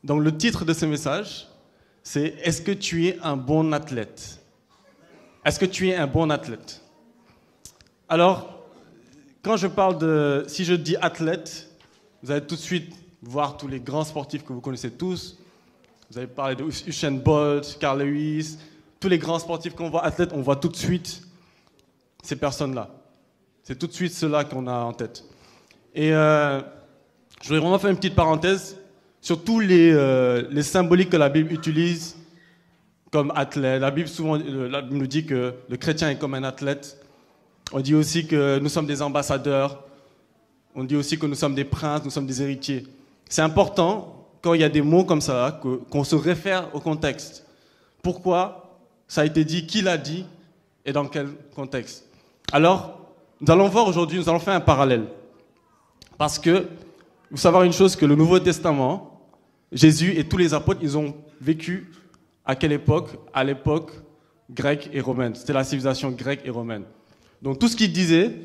Donc le titre de ce message, c'est « Est-ce que tu es un bon athlète ?» Est-ce que tu es un bon athlète? Alors, quand je parle de... Si je dis athlète, vous allez tout de suite voir tous les grands sportifs que vous connaissez tous. Vous allez parler de Usain Bolt, Carl Lewis, tous les grands sportifs qu'on voit athlètes, on voit tout de suite ces personnes-là. C'est tout de suite ceux-là qu'on a en tête. Et je voudrais vraiment faire une petite parenthèse sur tous les symboliques que la Bible utilise comme athlète. La Bible nous dit que le chrétien est comme un athlète. On dit aussi que nous sommes des ambassadeurs. On dit aussi que nous sommes des princes, nous sommes des héritiers. C'est important, quand il y a des mots comme ça, qu'on se réfère au contexte. Pourquoi ça a été dit, qui l'a dit et dans quel contexte. Alors, nous allons voir aujourd'hui, nous allons faire un parallèle. Parce que, vous savez une chose, que le Nouveau Testament, Jésus et tous les apôtres, ils ont vécu à quelle époque? À l'époque grecque et romaine. C'était la civilisation grecque et romaine. Donc tout ce qu'il disait,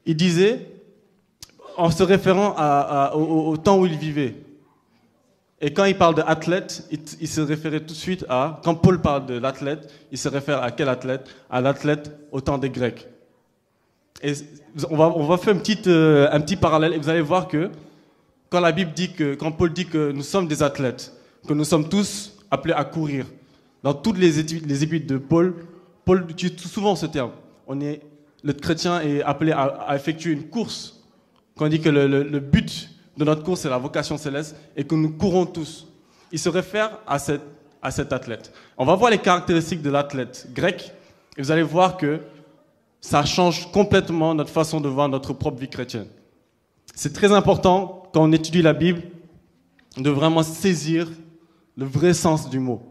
il disait en se référant au temps où il vivait. Et quand il parle d'athlète, il se référait tout de suite à... Quand Paul parle de l'athlète, il se réfère à quel athlète? À l'athlète au temps des Grecs. Et on va faire un petit parallèle et vous allez voir que quand la Bible dit que... Quand Paul dit que nous sommes des athlètes, que nous sommes tous appelés à courir, dans toutes les épîtres de Paul utilise souvent ce terme. Le chrétien est appelé à effectuer une course. Quand on dit que le but de notre course, c'est la vocation céleste et que nous courons tous. Il se réfère à cet athlète. On va voir les caractéristiques de l'athlète grec et vous allez voir que ça change complètement notre façon de voir notre propre vie chrétienne. C'est très important, quand on étudie la Bible, de vraiment saisir le vrai sens du mot,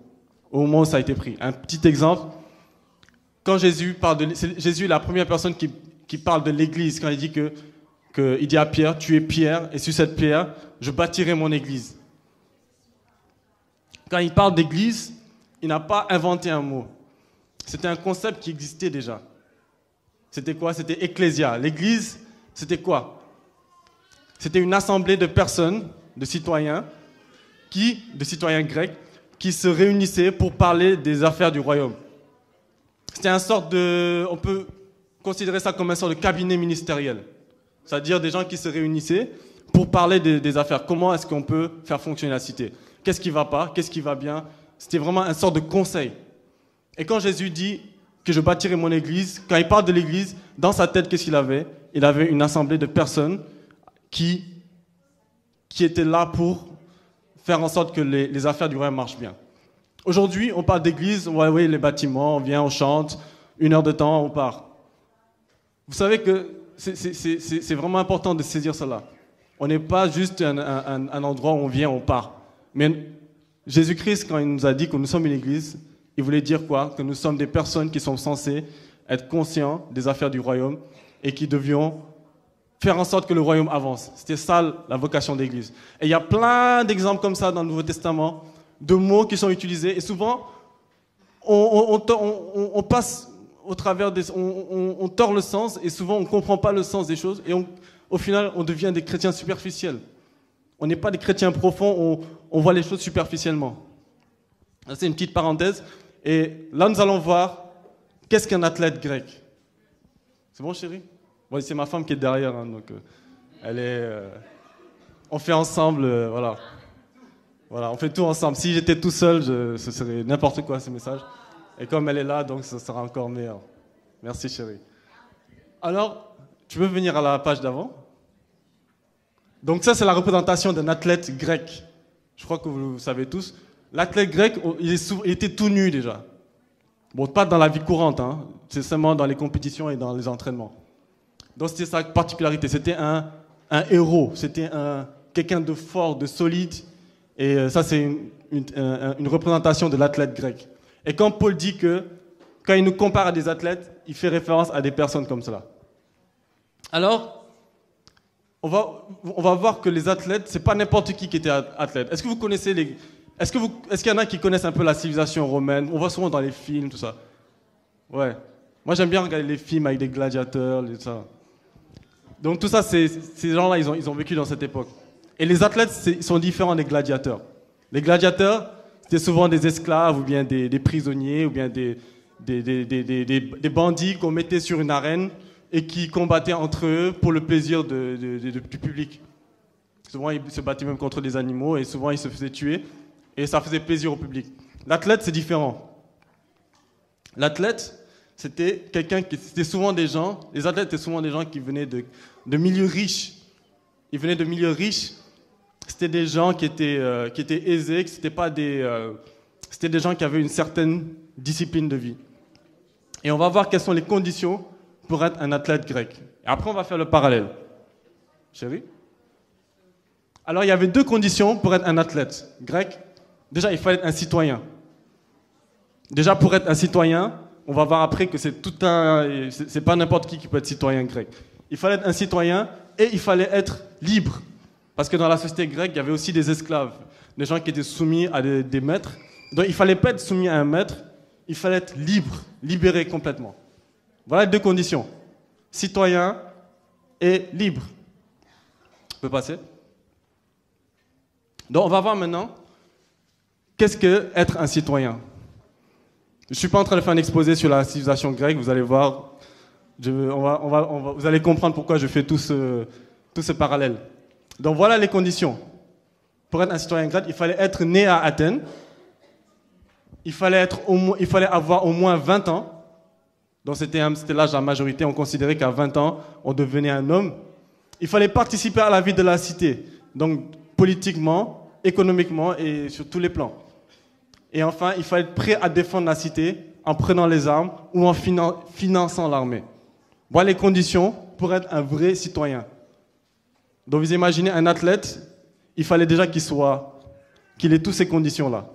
au moment où ça a été pris. Un petit exemple, quand Jésus est la première personne qui parle de l'Église, quand il dit il dit à Pierre, tu es Pierre, et sur cette pierre, je bâtirai mon Église. Quand il parle d'Église, il n'a pas inventé un mot. C'était un concept qui existait déjà. C'était quoi? C'était ecclésia. L'Église, c'était quoi? C'était une assemblée de personnes, de citoyens grecs, qui se réunissaient pour parler des affaires du royaume. C'était on peut considérer ça comme un sort de cabinet ministériel. C'est-à-dire des gens qui se réunissaient pour parler des affaires. Comment est-ce qu'on peut faire fonctionner la cité? Qu'est-ce qui ne va pas? Qu'est-ce qui va bien? C'était vraiment un sort de conseil. Et quand Jésus dit que je bâtirai mon église, quand il parle de l'église, dans sa tête, qu'est-ce qu'il avait? Il avait une assemblée de personnes qui étaient là pour faire en sorte que les affaires du royaume marchent bien. Aujourd'hui, on parle d'église, on voit les bâtiments, on vient, on chante, 1 heure de temps, on part. Vous savez que c'est vraiment important de saisir cela. On n'est pas juste un endroit où on vient, on part. Mais Jésus-Christ, quand il nous a dit que nous sommes une église, il voulait dire quoi? Que nous sommes des personnes qui sont censées être conscients des affaires du royaume et qui devions faire en sorte que le royaume avance. C'était ça la vocation d'église. Et il y a plein d'exemples comme ça dans le Nouveau Testament, de mots qui sont utilisés. Et souvent, on passe au travers on tord le sens et souvent on ne comprend pas le sens des choses. Et au final, on devient des chrétiens superficiels. On n'est pas des chrétiens profonds, on voit les choses superficiellement. C'est une petite parenthèse. Et là, nous allons voir qu'est-ce qu'un athlète grec. C'est bon, chérie? Bon, c'est ma femme qui est derrière, hein, donc elle est. On fait ensemble, voilà. Voilà, on fait tout ensemble. Si j'étais tout seul, ce serait n'importe quoi ce message. Et comme elle est là, donc ça sera encore meilleur. Merci, chérie. Alors, tu peux venir à la page d'avant? Donc ça, c'est la représentation d'un athlète grec. Je crois que vous le savez tous. L'athlète grec, il était tout nu déjà. Bon, pas dans la vie courante, hein. C'est seulement dans les compétitions et dans les entraînements. Donc c'était sa particularité. C'était un héros, c'était quelqu'un de fort, de solide. Et ça, c'est une représentation de l'athlète grec. Et quand Paul dit que, quand il nous compare à des athlètes, il fait référence à des personnes comme cela. Alors, on va voir que les athlètes, c'est pas n'importe qui était athlète. Est-ce que vous connaissez est-ce qu'il y en a qui connaissent un peu la civilisation romaine? On voit souvent dans les films, tout ça. Ouais. Moi, j'aime bien regarder les films avec des gladiateurs, tout ça. Donc tout ça, ces gens-là, ils ont vécu dans cette époque. Et les athlètes sont différents des gladiateurs. Les gladiateurs, c'était souvent des esclaves ou bien des prisonniers ou bien des bandits qu'on mettait sur une arène et qui combattaient entre eux pour le plaisir du public. Souvent, ils se battaient même contre des animaux et souvent, ils se faisaient tuer et ça faisait plaisir au public. L'athlète, c'est différent. L'athlète, c'était souvent des gens, les athlètes étaient souvent des gens qui venaient de milieux riches. Ils venaient de milieux riches. C'était des gens qui étaient aisés, c'était des gens qui avaient une certaine discipline de vie. Et on va voir quelles sont les conditions pour être un athlète grec. Et après, on va faire le parallèle. Chérie? Alors, il y avait 2 conditions pour être un athlète grec. Déjà, il fallait être un citoyen. Déjà, pour être un citoyen, on va voir après que c'est pas n'importe qui peut être citoyen grec. Il fallait être un citoyen et il fallait être libre. Parce que dans la société grecque, il y avait aussi des esclaves, des gens qui étaient soumis à des maîtres. Donc il ne fallait pas être soumis à un maître, il fallait être libre, libéré complètement. Voilà les 2 conditions. Citoyen et libre. On peut passer? Donc on va voir maintenant, qu'est-ce que être un citoyen? Je ne suis pas en train de faire un exposé sur la civilisation grecque, vous allez voir, vous allez comprendre pourquoi je fais tout ce parallèle. Donc voilà les conditions. Pour être un citoyen grec, il fallait être né à Athènes, il fallait avoir au moins 20 ans, donc c'était l'âge de la majorité, on considérait qu'à 20 ans, on devenait un homme. Il fallait participer à la vie de la cité, donc politiquement, économiquement et sur tous les plans. Et enfin, il fallait être prêt à défendre la cité en prenant les armes ou en finançant l'armée. Voilà les conditions pour être un vrai citoyen. Donc vous imaginez un athlète, il fallait déjà qu'il ait toutes ces conditions-là.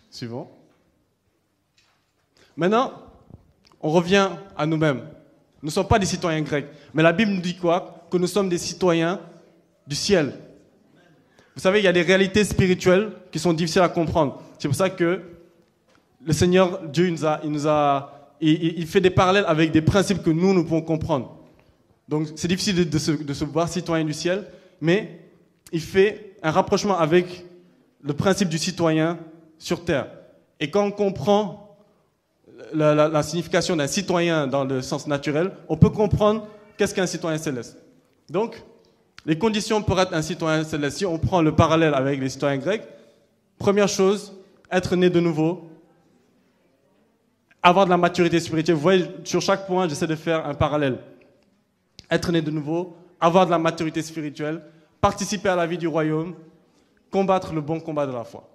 Suivant. Maintenant, on revient à nous-mêmes. Nous ne sommes pas des citoyens grecs. Mais la Bible nous dit quoi? Que nous sommes des citoyens du ciel. Vous savez, il y a des réalités spirituelles qui sont difficiles à comprendre. C'est pour ça que le Seigneur, Dieu, il fait des parallèles avec des principes que nous pouvons comprendre. Donc c'est difficile de se voir citoyen du ciel, mais il fait un rapprochement avec le principe du citoyen sur terre. Et quand on comprend la signification d'un citoyen dans le sens naturel, on peut comprendre qu'est-ce qu'un citoyen céleste. Donc, les conditions pour être un citoyen céleste, si on prend le parallèle avec les citoyens grecs, première chose, être né de nouveau, avoir de la maturité spirituelle. Vous voyez, sur chaque point, j'essaie de faire un parallèle. Être né de nouveau, avoir de la maturité spirituelle, participer à la vie du royaume, combattre le bon combat de la foi.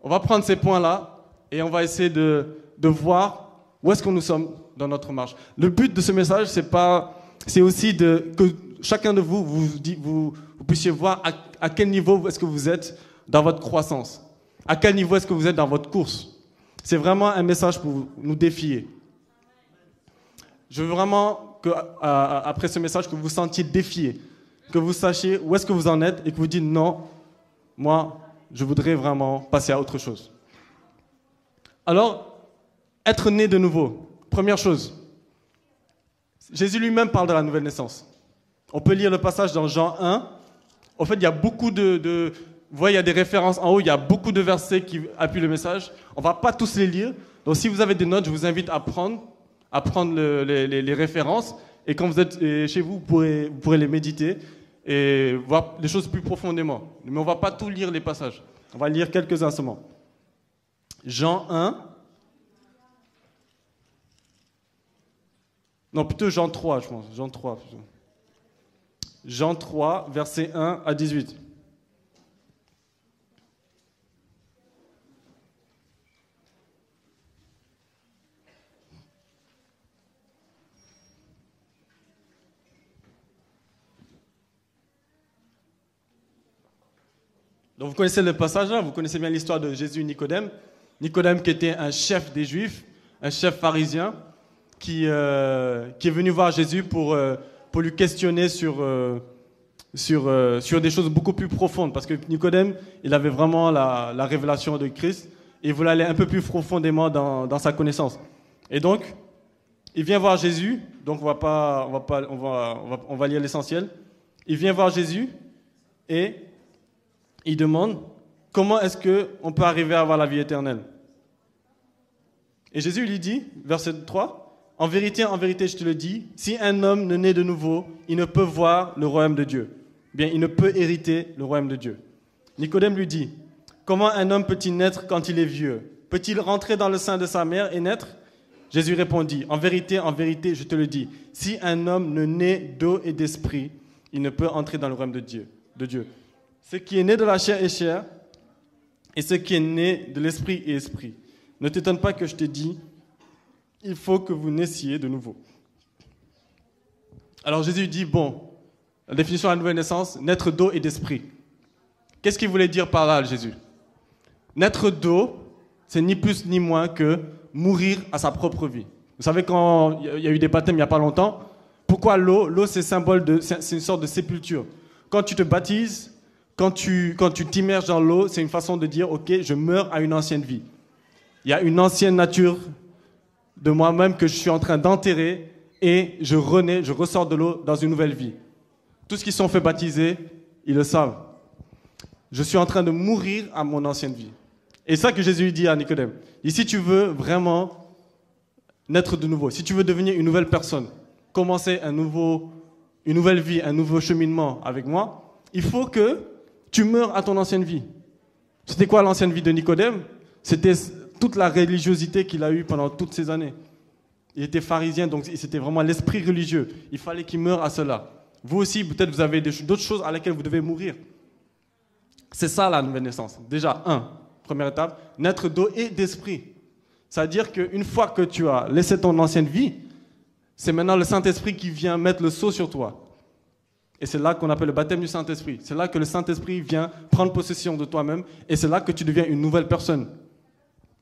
On va prendre ces points-là et on va essayer de voir où est-ce que nous sommes dans notre marche. Le but de ce message, c'est aussi que chacun de vous puissiez voir à quel niveau est-ce que vous êtes dans votre croissance, à quel niveau est-ce que vous êtes dans votre course. C'est vraiment un message pour nous défier. Je veux vraiment après ce message que vous vous sentiez défié, que vous sachiez où est-ce que vous en êtes et que vous dites non, moi, je voudrais vraiment passer à autre chose. Alors, être né de nouveau, première chose. Jésus lui-même parle de la nouvelle naissance. On peut lire le passage dans Jean 1. En fait, il y a beaucoup vous voyez, il y a des références en haut, il y a beaucoup de versets qui appuient le message. On ne va pas tous les lire. Donc, si vous avez des notes, je vous invite à prendre les références. Et quand vous êtes chez vous, vous pourrez les méditer et voir les choses plus profondément. Mais on ne va pas tout lire les passages. On va lire quelques-uns seulement. Jean 1. Non, plutôt Jean 3, je pense. Jean 3, plutôt. Jean 3, versets 1 à 18. Donc vous connaissez le passage là, vous connaissez bien l'histoire de Jésus et Nicodème. Nicodème qui était un chef des Juifs, un chef pharisien, qui est venu voir Jésus pour lui questionner sur des choses beaucoup plus profondes. Parce que Nicodème, il avait vraiment la révélation de Christ et il voulait aller un peu plus profondément dans sa connaissance. Et donc, il vient voir Jésus. Donc on va lire l'essentiel. Il vient voir Jésus et Il demande comment est-ce qu'on peut arriver à avoir la vie éternelle. Et Jésus lui dit, verset 3, en vérité, je te le dis, si un homme ne naît de nouveau, il ne peut voir le royaume de Dieu. Bien, il ne peut hériter le royaume de Dieu. Nicodème lui dit, comment un homme peut-il naître quand il est vieux? Peut-il rentrer dans le sein de sa mère et naître? Jésus répondit, en vérité, je te le dis, si un homme ne naît d'eau et d'esprit, il ne peut entrer dans le royaume de Dieu. Ce qui est né de la chair est chair, et ce qui est né de l'esprit est esprit. Ne t'étonne pas que je t'ai dit, il faut que vous naissiez de nouveau. Alors Jésus dit, bon, la définition de la nouvelle naissance, naître d'eau et d'esprit. Qu'est-ce qu'il voulait dire par là, Jésus? Naître d'eau, c'est ni plus ni moins que mourir à sa propre vie. Vous savez, quand il y a eu des baptêmes il n'y a pas longtemps, pourquoi l'eau? L'eau, c'est une sorte de sépulture. Quand tu te baptises, quand tu t'immerges dans l'eau, c'est une façon de dire, ok, je meurs à une ancienne vie. Il y a une ancienne nature de moi-même que je suis en train d'enterrer et je renais, je ressors de l'eau dans une nouvelle vie. Tous ceux qui sont fait baptiser, ils le savent. Je suis en train de mourir à mon ancienne vie. Et c'est ça que Jésus dit à Nicodème. Et si tu veux vraiment naître de nouveau, si tu veux devenir une nouvelle personne, commencer une nouvelle vie, un nouveau cheminement avec moi, il faut que tu meurs à ton ancienne vie. C'était quoi l'ancienne vie de Nicodème? C'était toute la religiosité qu'il a eue pendant toutes ces années. Il était pharisien, donc c'était vraiment l'esprit religieux. Il fallait qu'il meure à cela. Vous aussi, peut-être vous avez d'autres choses à lesquelles vous devez mourir. C'est ça la nouvelle naissance. Déjà, première étape, naître d'eau et d'esprit. C'est-à-dire qu'une fois que tu as laissé ton ancienne vie, c'est maintenant le Saint-Esprit qui vient mettre le sceau sur toi. Et c'est là qu'on appelle le baptême du Saint-Esprit. C'est là que le Saint-Esprit vient prendre possession de toi-même et c'est là que tu deviens une nouvelle personne.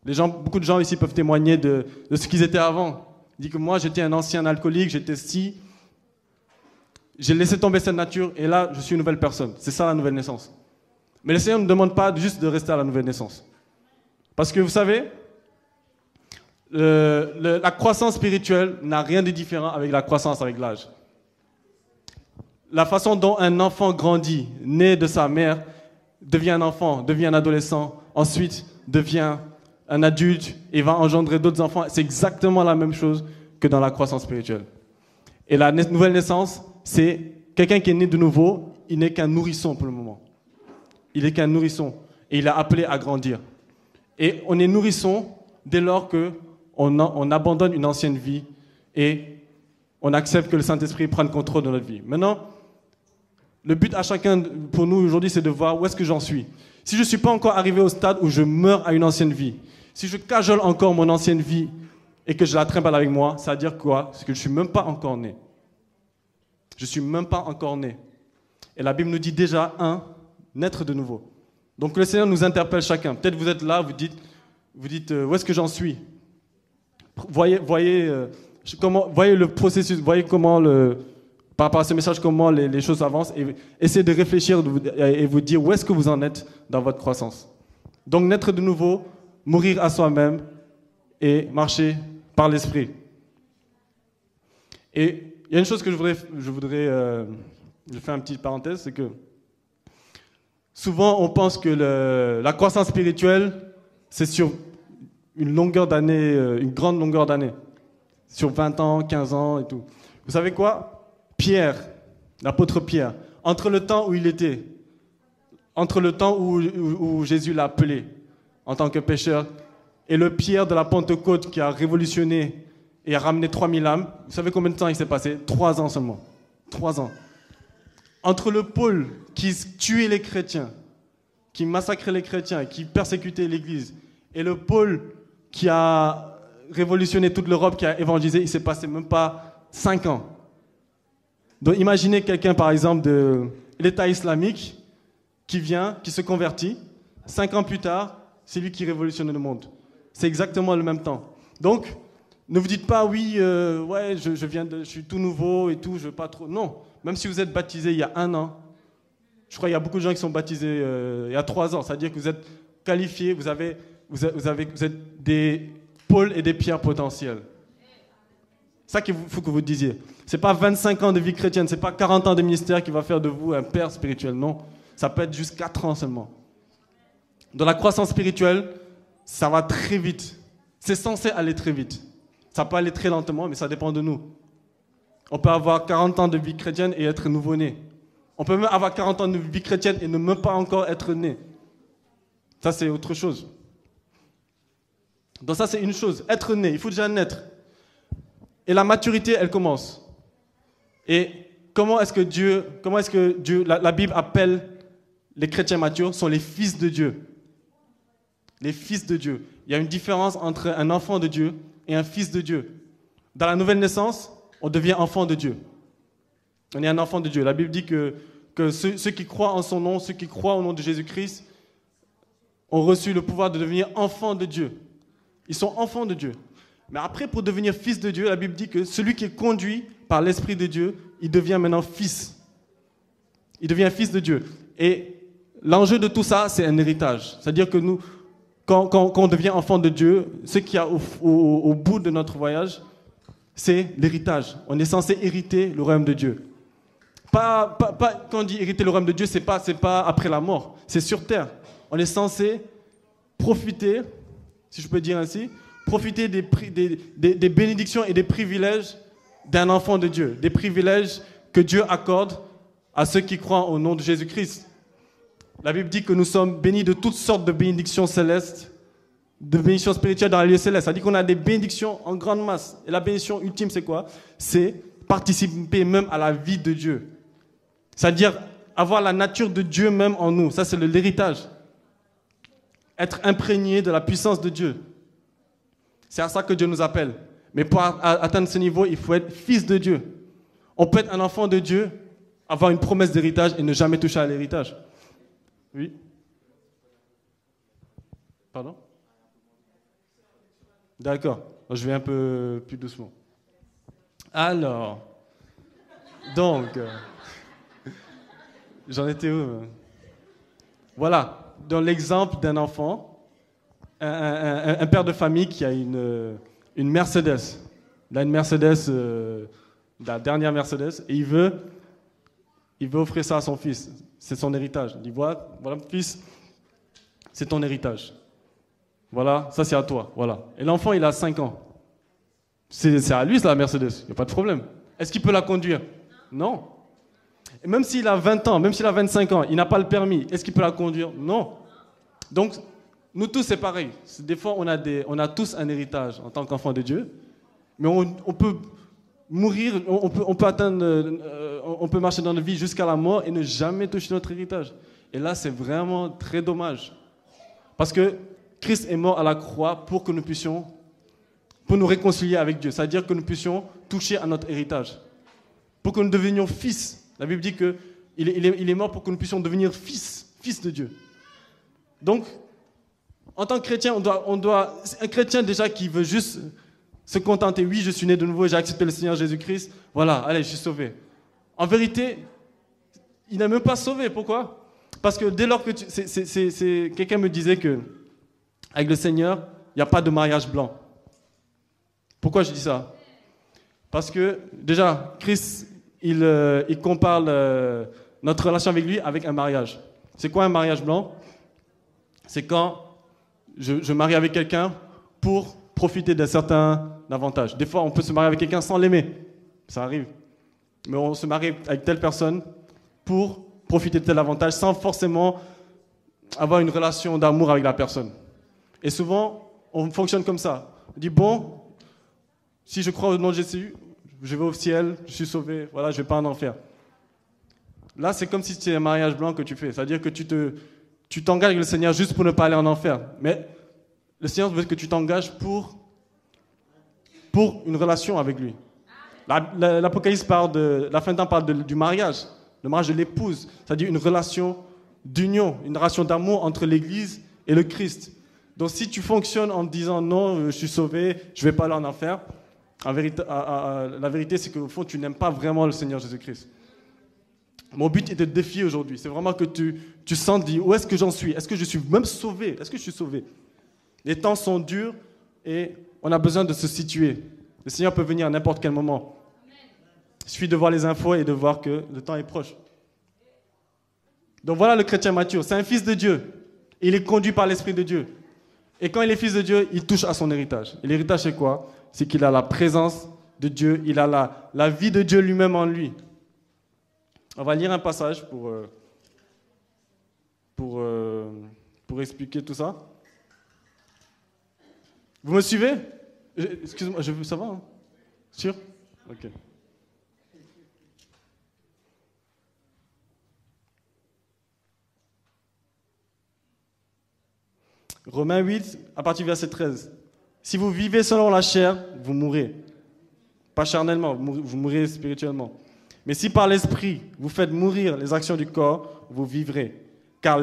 Beaucoup de gens ici peuvent témoigner de ce qu'ils étaient avant. Ils disent que moi, j'étais un ancien alcoolique, j'étais si... J'ai laissé tomber cette nature et là, je suis une nouvelle personne. C'est ça la nouvelle naissance. Mais le Seigneur ne demande pas juste de rester à la nouvelle naissance. Parce que vous savez, la croissance spirituelle n'a rien de différent avec la croissance avec l'âge. La façon dont un enfant grandit, né de sa mère, devient un enfant, devient un adolescent, ensuite devient un adulte et va engendrer d'autres enfants, c'est exactement la même chose que dans la croissance spirituelle. Et la nouvelle naissance, c'est quelqu'un qui est né de nouveau, il n'est qu'un nourrisson pour le moment. Il n'est qu'un nourrisson et il est appelé à grandir. Et on est nourrisson dès lors qu'on abandonne une ancienne vie et on accepte que le Saint-Esprit prenne contrôle de notre vie. Maintenant, le but à chacun pour nous aujourd'hui, c'est de voir où est-ce que j'en suis. Si je ne suis pas encore arrivé au stade où je meurs à une ancienne vie, si je cajole encore mon ancienne vie et que je la trimballe avec moi, ça veut dire quoi? C'est que je ne suis même pas encore né. Je ne suis même pas encore né. Et la Bible nous dit déjà, naître de nouveau. Donc le Seigneur nous interpelle chacun. Peut-être vous êtes là, vous dites où est-ce que j'en suis? Voyez le processus, voyez comment par rapport à ce message, comment les choses avancent et essayez de réfléchir et vous dire où est-ce que vous en êtes dans votre croissance. Donc naître de nouveau, mourir à soi-même et marcher par l'esprit. Et il y a une chose que je fais une petite parenthèse, c'est que souvent on pense que la croissance spirituelle, c'est sur une longueur d'année, une grande longueur d'année, sur 20 ans, 15 ans et tout. Vous savez quoi? Pierre, l'apôtre Pierre, entre le temps où il était, entre le temps où Jésus l'a appelé en tant que pécheur, et le Pierre de la Pentecôte qui a révolutionné et a ramené 3000 âmes, vous savez combien de temps il s'est passé? 3 ans seulement. 3 ans. Entre le Paul qui tuait les chrétiens, qui massacrait les chrétiens, qui persécutait l'Église, et le Paul qui a révolutionné toute l'Europe, qui a évangélisé, il s'est passé même pas 5 ans. Donc imaginez quelqu'un par exemple de l'État islamique qui vient, qui se convertit, 5 ans plus tard, c'est lui qui révolutionne le monde. C'est exactement le même temps. Donc, ne vous dites pas, oui, je suis tout nouveau et tout, je veux pas trop. Non, même si vous êtes baptisé il y a 1 an, je crois qu'il y a beaucoup de gens qui sont baptisés il y a 3 ans, c'est-à-dire que vous êtes qualifiés, vous êtes des pôles et des pierres potentielles. C'est ça qu'il faut que vous disiez. Ce n'est pas 25 ans de vie chrétienne, ce n'est pas 40 ans de ministère qui va faire de vous un père spirituel, non. Ça peut être juste 4 ans seulement. Dans la croissance spirituelle, ça va très vite. C'est censé aller très vite. Ça peut aller très lentement, mais ça dépend de nous. On peut avoir 40 ans de vie chrétienne et être nouveau-né. On peut même avoir 40 ans de vie chrétienne et ne même pas encore être né. Ça, c'est autre chose. Donc ça, c'est une chose. Être né, il faut déjà naître. Et la maturité, elle commence. Et comment est-ce que Dieu, la Bible appelle les chrétiens matures, sont les fils de Dieu. Les fils de Dieu. Il y a une différence entre un enfant de Dieu et un fils de Dieu. Dans la nouvelle naissance, on devient enfant de Dieu. On est un enfant de Dieu. La Bible dit que ceux qui croient en son nom, ceux qui croient au nom de Jésus-Christ, ont reçu le pouvoir de devenir enfants de Dieu. Ils sont enfants de Dieu. Mais après, pour devenir fils de Dieu, la Bible dit que celui qui est conduit par l'Esprit de Dieu, il devient maintenant fils. Il devient fils de Dieu. Et l'enjeu de tout ça, c'est un héritage. C'est-à-dire que nous, quand on devient enfant de Dieu, ce qu'il y a au bout de notre voyage, c'est l'héritage. On est censé hériter le royaume de Dieu. Quand on dit hériter le royaume de Dieu, c'est pas après la mort, c'est sur terre. On est censé profiter, si je peux dire ainsi, profiter des bénédictions et des privilèges d'un enfant de Dieu, des privilèges que Dieu accorde à ceux qui croient au nom de Jésus-Christ. La Bible dit que nous sommes bénis de toutes sortes de bénédictions célestes, de bénédictions spirituelles dans les lieux célestes. Ça dit qu'on a des bénédictions en grande masse. Et la bénédiction ultime, c'est quoi? C'est participer même à la vie de Dieu. C'est-à-dire avoir la nature de Dieu même en nous. Ça, c'est l'héritage. Être imprégné de la puissance de Dieu. C'est à ça que Dieu nous appelle. Mais pour atteindre ce niveau, il faut être fils de Dieu. On peut être un enfant de Dieu, avoir une promesse d'héritage et ne jamais toucher à l'héritage. Oui? Pardon? D'accord. Je vais un peu plus doucement. Alors, donc, j'en étais où? Voilà, dans l'exemple d'un enfant, un père de famille qui a une Mercedes. Il a une Mercedes, la dernière Mercedes, et il veut offrir ça à son fils. C'est son héritage. Il dit, voilà, fils, c'est ton héritage. Voilà, ça c'est à toi. Voilà. Et l'enfant, il a 5 ans. C'est à lui, la Mercedes. Il n'y a pas de problème. Est-ce qu'il peut la conduire? Non. Et même s'il a 20 ans, même s'il a 25 ans, il n'a pas le permis. Est-ce qu'il peut la conduire? Non. Donc, nous tous, c'est pareil. Des fois, on a tous un héritage en tant qu'enfant de Dieu. Mais on peut mourir, on peut marcher dans la vie jusqu'à la mort et ne jamais toucher notre héritage. Et là, c'est vraiment très dommage. Parce que Christ est mort à la croix pour que nous puissions, pour nous réconcilier avec Dieu. C'est-à-dire que nous puissions toucher à notre héritage. Pour que nous devenions fils. La Bible dit qu'il est mort pour que nous puissions devenir fils de Dieu. Donc, en tant que chrétien, un chrétien déjà qui veut juste se contenter, oui, je suis né de nouveau, j'ai accepté le Seigneur Jésus-Christ, voilà, allez, je suis sauvé. En vérité, il n'est même pas sauvé. Pourquoi? Parce que dès lors que quelqu'un me disait que avec le Seigneur, il n'y a pas de mariage blanc. Pourquoi je dis ça? Parce que déjà, Christ, il compare notre relation avec lui avec un mariage. C'est quoi un mariage blanc? C'est quand je marie avec quelqu'un pour profiter d'un certain avantage. Des fois, on peut se marier avec quelqu'un sans l'aimer. Ça arrive. Mais on se marie avec telle personne pour profiter de tel avantage sans forcément avoir une relation d'amour avec la personne. Et souvent, on fonctionne comme ça. On dit, bon, si je crois au nom de Jésus, je vais au ciel, je suis sauvé, voilà, je ne vais pas en enfer. Là, c'est comme si c'était un mariage blanc que tu fais. C'est-à-dire que tu t'engages avec le Seigneur juste pour ne pas aller en enfer. Mais le Seigneur veut que tu t'engages pour une relation avec lui. L'Apocalypse la fin de temps parle du mariage, le mariage de l'épouse, c'est-à-dire une relation d'union, une relation d'amour entre l'Église et le Christ. Donc si tu fonctionnes en disant non, je suis sauvé, je ne vais pas aller en enfer, la vérité c'est qu'au fond tu n'aimes pas vraiment le Seigneur Jésus-Christ. Mon but est de te défier aujourd'hui, c'est vraiment que tu sens dire où est-ce que j'en suis, est-ce que je suis même sauvé, est-ce que je suis sauvé? Les temps sont durs et on a besoin de se situer. Le Seigneur peut venir à n'importe quel moment. Il suffit de voir les infos et de voir que le temps est proche. Donc voilà le chrétien mature. C'est un fils de Dieu. Il est conduit par l'Esprit de Dieu. Et quand il est fils de Dieu, il touche à son héritage. Et l'héritage, c'est quoi? C'est qu'il a la présence de Dieu. Il a la vie de Dieu lui-même en lui. On va lire un passage pour expliquer tout ça. Vous me suivez? Excusez-moi, ça va, hein? Sûr? Ok. Romains 8, à partir du verset 13. Si vous vivez selon la chair, vous mourrez. Pas charnellement, vous mourrez spirituellement. Mais si par l'Esprit, vous faites mourir les actions du corps, vous vivrez. Car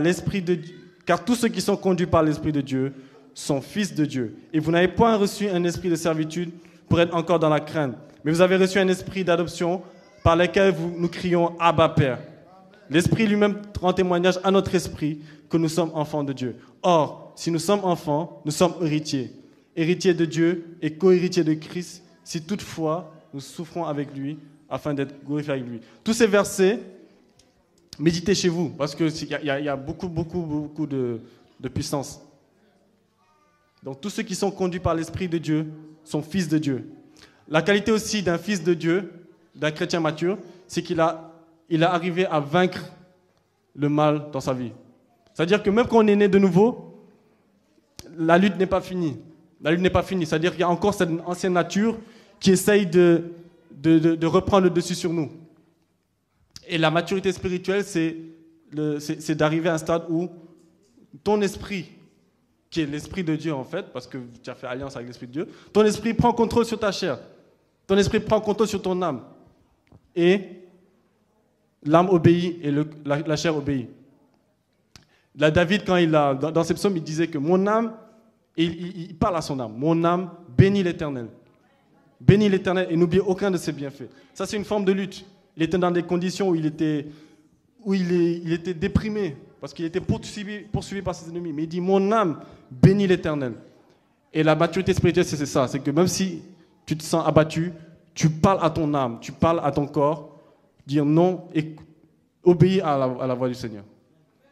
tous ceux qui sont conduits par l'Esprit de Dieu sont fils de Dieu. Et vous n'avez point reçu un esprit de servitude pour être encore dans la crainte. Mais vous avez reçu un esprit d'adoption par lequel nous crions « Abba, Père ». L'Esprit lui-même rend témoignage à notre esprit que nous sommes enfants de Dieu. Or, si nous sommes enfants, nous sommes héritiers. Héritiers de Dieu et co-héritiers de Christ, si toutefois nous souffrons avec lui, afin d'être glorifiés avec lui. Tous ces versets, méditez chez vous, parce qu'il y a beaucoup de puissance. Donc tous ceux qui sont conduits par l'Esprit de Dieu sont fils de Dieu. La qualité aussi d'un fils de Dieu, d'un chrétien mature, c'est qu'il a arrivé à vaincre le mal dans sa vie. C'est-à-dire que même quand on est né de nouveau, la lutte n'est pas finie. La lutte n'est pas finie. C'est-à-dire qu'il y a encore cette ancienne nature qui essaye de reprendre le dessus sur nous. Et la maturité spirituelle, c'est d'arriver à un stade où ton esprit, qui est l'esprit de Dieu en fait, parce que tu as fait alliance avec l'esprit de Dieu, ton esprit prend contrôle sur ta chair. Ton esprit prend contrôle sur ton âme. Et l'âme obéit et la chair obéit. Là, David, dans ses psaumes, il disait que mon âme, il parle à son âme, mon âme bénit l'Éternel. Bénis l'Éternel et n'oublie aucun de ses bienfaits. Ça, c'est une forme de lutte. Il était dans des conditions où il était déprimé, parce qu'il était poursuivi par ses ennemis. Mais il dit, mon âme bénit l'Éternel. Et la maturité spirituelle, c'est ça. C'est que même si tu te sens abattu, tu parles à ton âme, tu parles à ton corps, dire non et obéir à la voix du Seigneur.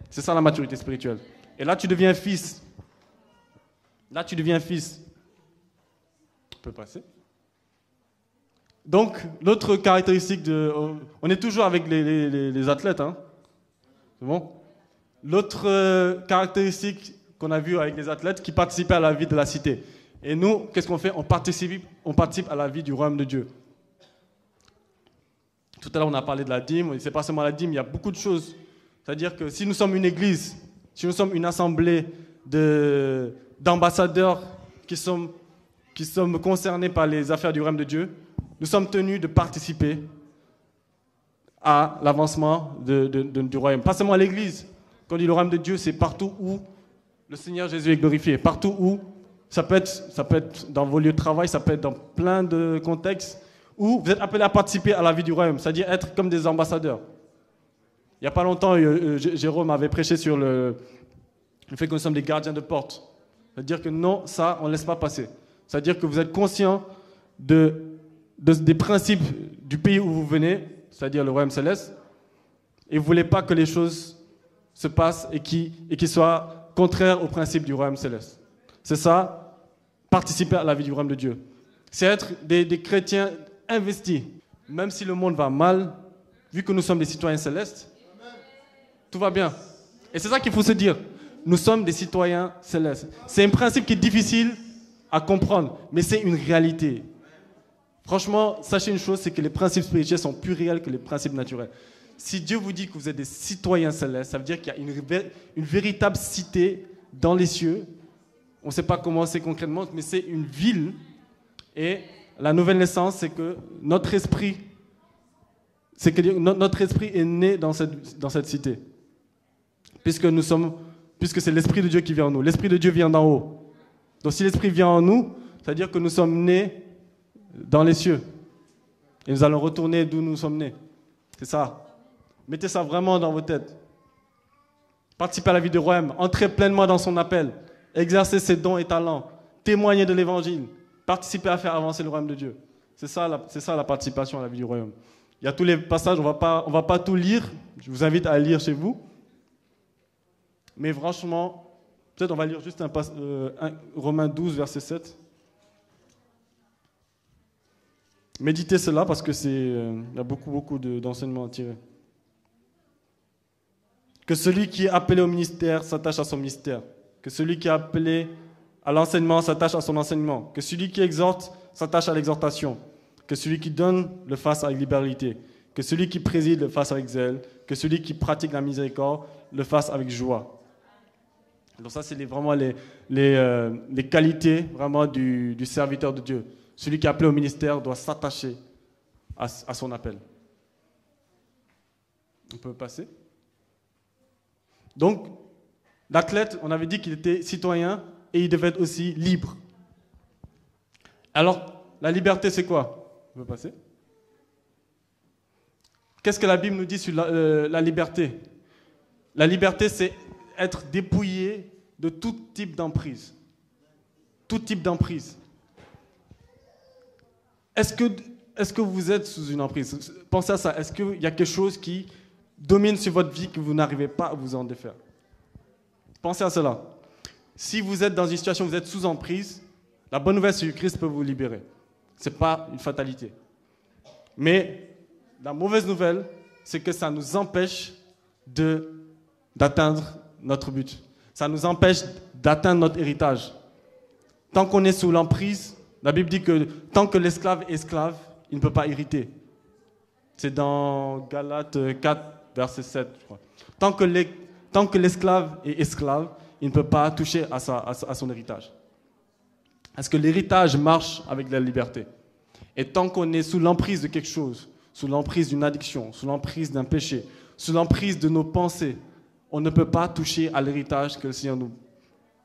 C'est ça la maturité spirituelle. Et là, tu deviens fils. Là, tu deviens fils. On peut passer. Donc, l'autre caractéristique on est toujours avec les athlètes, hein. C'est bon? L'autre caractéristique qu'on a vu avec les athlètes qui participaient à la vie de la cité. Et nous, qu'est-ce qu'on fait? On participe à la vie du royaume de Dieu. Tout à l'heure, on a parlé de la dîme. C'est pas seulement la dîme, il y a beaucoup de choses. C'est-à-dire que si nous sommes une église, si nous sommes une assemblée d'ambassadeurs qui sommes concernés par les affaires du royaume de Dieu, nous sommes tenus de participer à l'avancement du royaume. Pas seulement à l'église. Quand on dit le royaume de Dieu, c'est partout où le Seigneur Jésus est glorifié. Partout où, ça peut être dans vos lieux de travail, ça peut être dans plein de contextes, où vous êtes appelés à participer à la vie du royaume, c'est-à-dire être comme des ambassadeurs. Il n'y a pas longtemps, Jérôme avait prêché sur le fait que nous sommes des gardiens de porte. C'est-à-dire que non, ça, on ne laisse pas passer. C'est-à-dire que vous êtes conscients des principes du pays où vous venez, c'est-à-dire le royaume céleste, et vous ne voulez pas que les choses se passent et qui soient contraires aux principes du royaume céleste. C'est ça, participer à la vie du royaume de Dieu. C'est être des chrétiens investis. Même si le monde va mal, vu que nous sommes des citoyens célestes, tout va bien. Et c'est ça qu'il faut se dire. Nous sommes des citoyens célestes. C'est un principe qui est difficile à comprendre, mais c'est une réalité. Franchement, sachez une chose, c'est que les principes spirituels sont plus réels que les principes naturels. Si Dieu vous dit que vous êtes des citoyens célestes, ça veut dire qu'il y a une véritable cité dans les cieux. On ne sait pas comment c'est concrètement, mais c'est une ville. Et la nouvelle naissance, c'est que notre esprit est né dans cette cité. Puisque c'est l'Esprit de Dieu qui vient en nous. L'Esprit de Dieu vient d'en haut. Donc si l'Esprit vient en nous, ça veut dire que nous sommes nés dans les cieux. Et nous allons retourner d'où nous sommes nés. C'est ça. Mettez ça vraiment dans vos têtes. Participez à la vie du royaume. Entrez pleinement dans son appel. Exercez ses dons et talents. Témoignez de l'évangile. Participez à faire avancer le royaume de Dieu. C'est ça la participation à la vie du royaume. Il y a tous les passages, on va pas tout lire. Je vous invite à lire chez vous. Mais franchement, peut-être on va lire juste Romains 12, verset 7. Méditez cela parce que il y a beaucoup d'enseignements à tirer. Que celui qui est appelé au ministère s'attache à son ministère. Que celui qui est appelé à l'enseignement s'attache à son enseignement. Que celui qui exhorte s'attache à l'exhortation. Que celui qui donne le fasse avec libéralité. Que celui qui préside le fasse avec zèle. Que celui qui pratique la miséricorde le fasse avec joie. Donc ça, c'est vraiment les qualités vraiment du serviteur de Dieu. Celui qui est appelé au ministère doit s'attacher à son appel. On peut passer. Donc, l'athlète, on avait dit qu'il était citoyen et il devait être aussi libre. Alors, la liberté, c'est quoi? On peut passer. Qu'est-ce que la Bible nous dit sur la liberté? La liberté, c'est être dépouillé de tout type d'emprise. Tout type d'emprise. Est-ce que vous êtes sous une emprise? Pensez à ça. Est-ce qu'il y a quelque chose qui domine sur votre vie que vous n'arrivez pas à vous en défaire? Pensez à cela. Si vous êtes dans une situation où vous êtes sous emprise, la bonne nouvelle, c'est que Christ peut vous libérer. Ce n'est pas une fatalité. Mais la mauvaise nouvelle, c'est que ça nous empêche d'atteindre notre but. Ça nous empêche d'atteindre notre héritage. Tant qu'on est sous l'emprise, la Bible dit que tant que l'esclave est esclave, il ne peut pas hériter. C'est dans Galates 4, verset 7, je crois. Tant que l'esclave est esclave, il ne peut pas toucher à son héritage. Parce que l'héritage marche avec la liberté. Et tant qu'on est sous l'emprise de quelque chose, sous l'emprise d'une addiction, sous l'emprise d'un péché, sous l'emprise de nos pensées, on ne peut pas toucher à l'héritage que le Seigneur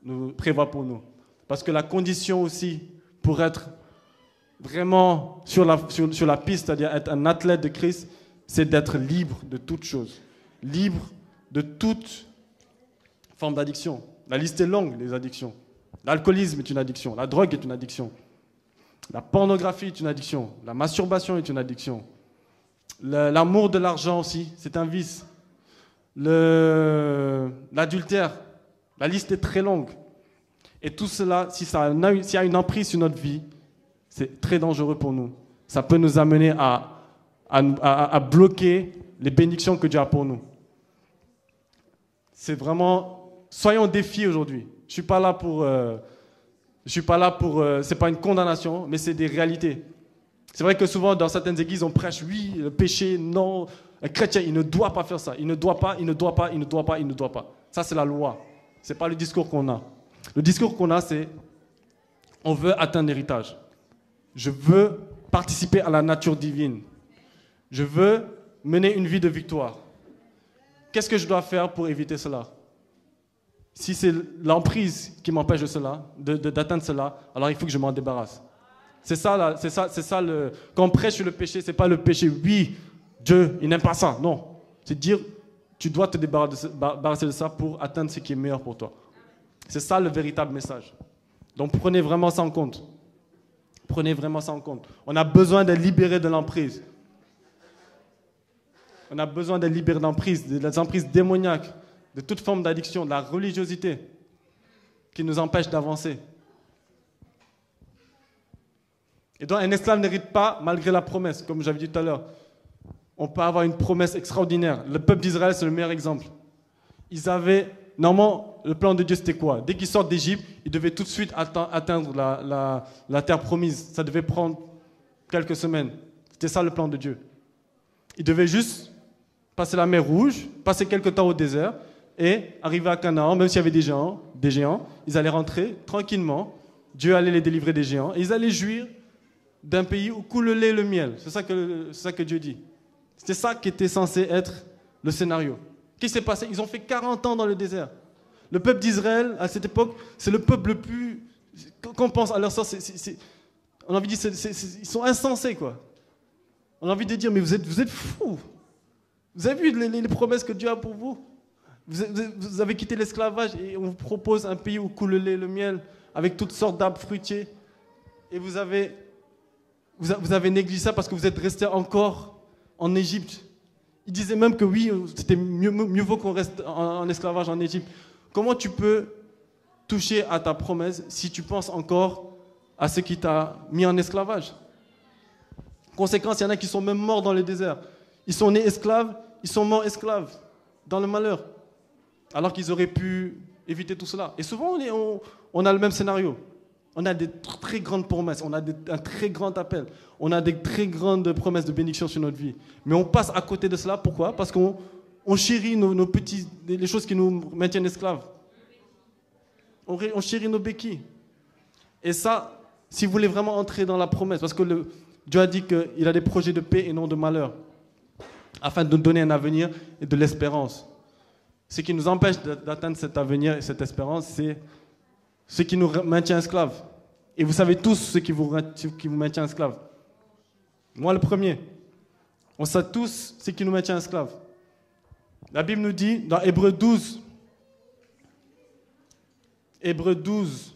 nous prévoit pour nous. Parce que la condition aussi pour être vraiment sur la piste, c'est-à-dire être un athlète de Christ, c'est d'être libre de toute chose. Libre de toute forme d'addiction. La liste est longue, les addictions. L'alcoolisme est une addiction. La drogue est une addiction. La pornographie est une addiction. La masturbation est une addiction. L'amour de l'argent aussi, c'est un vice. L'adultère, la liste est très longue. Et tout cela, s'il y a une emprise sur notre vie, c'est très dangereux pour nous. Ça peut nous amener à bloquer les bénédictions que Dieu a pour nous. C'est vraiment, soyons défiés aujourd'hui. Je suis pas là pour, c'est pas une condamnation, mais c'est des réalités. C'est vrai que souvent dans certaines églises on prêche, oui, le péché, non, un chrétien il ne doit pas faire ça, il ne doit pas. Ça c'est la loi. C'est pas le discours qu'on a. Le discours qu'on a, c'est, on veut atteindre l'héritage. Je veux participer à la nature divine. Je veux mener une vie de victoire. Qu'est-ce que je dois faire pour éviter cela? Si c'est l'emprise qui m'empêche de cela, d'atteindre cela, alors il faut que je m'en débarrasse. C'est ça, quand on prêche sur le péché, c'est pas le péché. Oui, Dieu, il n'aime pas ça. Non. C'est dire, tu dois te débarrasser de ça pour atteindre ce qui est meilleur pour toi. C'est ça le véritable message. Donc prenez vraiment ça en compte. Prenez vraiment ça en compte. On a besoin d'être libéré de l'emprise. On a besoin d'être libéré de l'emprise, des emprises démoniaques, de toute forme d'addiction, de la religiosité qui nous empêche d'avancer. Et donc un esclave n'hérite pas malgré la promesse, comme j'avais dit tout à l'heure. On peut avoir une promesse extraordinaire. Le peuple d'Israël, c'est le meilleur exemple. Ils avaient, normalement, le plan de Dieu, c'était quoi? Dès qu'ils sortent d'Égypte, ils devaient tout de suite atteindre la terre promise. Ça devait prendre quelques semaines. C'était ça le plan de Dieu. Ils devaient juste passer la mer Rouge, passer quelques temps au désert et arriver à Canaan, même s'il y avait des géants, ils allaient rentrer tranquillement. Dieu allait les délivrer des géants et ils allaient jouir d'un pays où coule le lait et le miel. C'est ça que Dieu dit. C'était ça qui était censé être le scénario. Qu'est-ce qui s'est passé? Ils ont fait 40 ans dans le désert. Le peuple d'Israël, à cette époque, c'est le peuple le plus... Quand on pense à leur sort, on a envie de dire, ils sont insensés, quoi. On a envie de dire, mais vous êtes fous. Vous avez vu les promesses que Dieu a pour vous? Vous avez quitté l'esclavage et on vous propose un pays où coule le lait et le miel, avec toutes sortes d'arbres fruitiers. Et vous avez négligé ça parce que vous êtes resté encore en Égypte. Il disait même que oui, c'était mieux vaut qu'on reste en esclavage en Égypte. comment tu peux toucher à ta promesse si tu penses encore à ce qui t'a mis en esclavage? Conséquence, il y en a qui sont même morts dans le désert. Ils sont nés esclaves, ils sont morts esclaves, dans le malheur. Alors qu'ils auraient pu éviter tout cela. Et souvent, on a le même scénario. On a des très grandes promesses, on a un très grand appel, on a des très grandes promesses de bénédiction sur notre vie. Mais on passe à côté de cela, pourquoi? Parce qu'on chérit les choses qui nous maintiennent esclaves. On chérit nos béquilles. Et ça, si vous voulez vraiment entrer dans la promesse, parce que Dieu a dit qu'il a des projets de paix et non de malheur, afin de nous donner un avenir et de l'espérance. Ce qui nous empêche d'atteindre cet avenir et cette espérance, c'est ce qui nous maintient esclaves. Et vous savez tous ce qui vous maintient esclaves. Moi, le premier. On sait tous ce qui nous maintient esclaves. La Bible nous dit, dans Hébreux 12, Hébreux 12,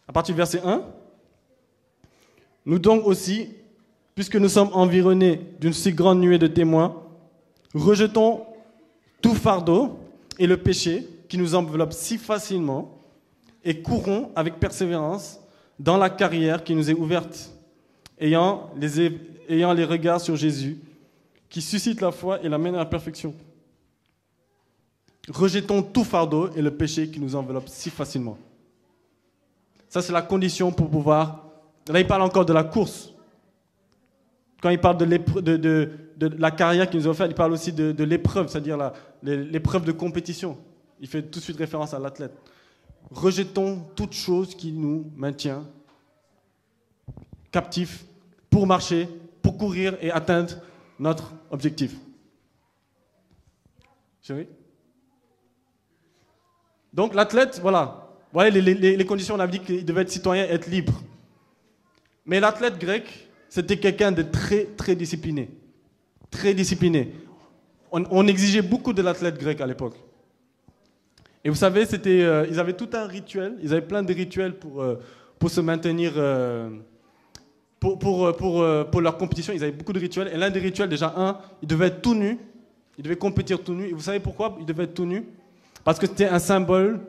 à partir du verset 1, nous donc aussi, puisque nous sommes environnés d'une si grande nuée de témoins, rejetons tout fardeau et le péché qui nous enveloppe si facilement et courons avec persévérance dans la carrière qui nous est ouverte, ayant les regards sur Jésus, qui suscite la foi et l'amène à la perfection. Rejetons tout fardeau et le péché qui nous enveloppe si facilement. Ça, c'est la condition pour pouvoir... Là, il parle encore de la course. Quand il parle de la carrière qu'il nous a offerte, il parle aussi de l'épreuve, c'est-à-dire l'épreuve de compétition. Il fait tout de suite référence à l'athlète. Rejetons toute chose qui nous maintient captifs pour marcher, pour courir et atteindre notre objectif. Chérie? Donc l'athlète, voilà. Voilà les conditions, on a dit qu'il devait être citoyen et être libre. Mais l'athlète grec, c'était quelqu'un de très, très discipliné. Très discipliné. On exigeait beaucoup de l'athlète grec à l'époque. Et vous savez, ils avaient tout un rituel, ils avaient plein de rituels pour se maintenir, pour leur compétition, ils avaient beaucoup de rituels. Et l'un des rituels, déjà, ils devaient être tout nus, ils devaient compétir tout nus. Et vous savez pourquoi ils devaient être tout nus? Parce que c'était un symbole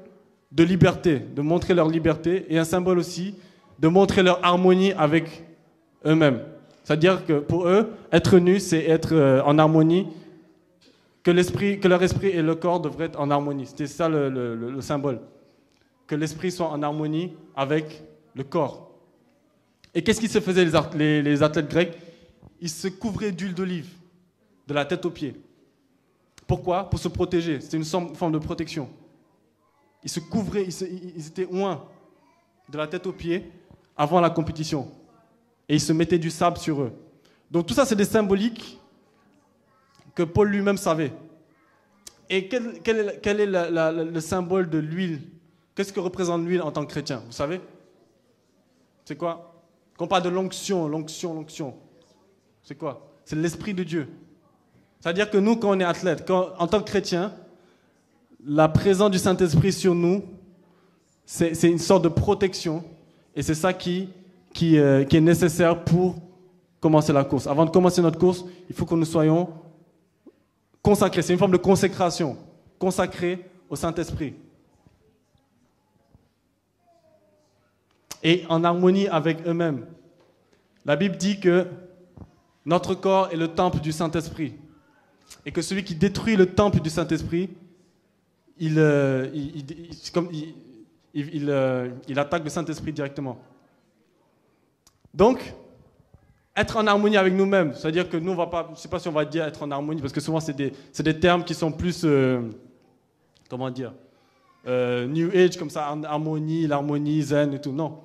de liberté, de montrer leur liberté, et un symbole aussi de montrer leur harmonie avec eux-mêmes. C'est-à-dire que pour eux, être nus, c'est être en harmonie, que leur esprit et le corps devraient être en harmonie. C'était ça le symbole. Que l'esprit soit en harmonie avec le corps. Et qu'est-ce qu'ils se faisaient les athlètes grecs? Ils se couvraient d'huile d'olive, de la tête aux pieds. Pourquoi? Pour se protéger. C'était une forme de protection. Ils se couvraient, ils étaient oints de la tête aux pieds avant la compétition. Et ils se mettaient du sable sur eux. Donc tout ça, c'est des symboliques que Paul lui-même savait. Et quel est le symbole de l'huile? Qu'est-ce que représente l'huile en tant que chrétien? Vous savez? C'est quoi? Quand on parle de l'onction, c'est quoi? C'est l'Esprit de Dieu. C'est-à-dire que nous, quand on est athlète, en tant que chrétien, la présence du Saint-Esprit sur nous, c'est une sorte de protection. Et c'est ça qui est nécessaire pour commencer la course. Avant de commencer notre course, il faut que nous soyons consacrés. C'est une forme de consécration, consacrés au Saint-Esprit. Et en harmonie avec eux-mêmes. La Bible dit que notre corps est le temple du Saint-Esprit. Et que celui qui détruit le temple du Saint-Esprit, il attaque le Saint-Esprit directement. Donc, être en harmonie avec nous-mêmes, c'est-à-dire que nous, on va pas, je ne sais pas si on va dire être en harmonie, parce que souvent, c'est des termes qui sont plus, comment dire, New Age, comme ça, harmonie, l'harmonie, zen et tout. Non.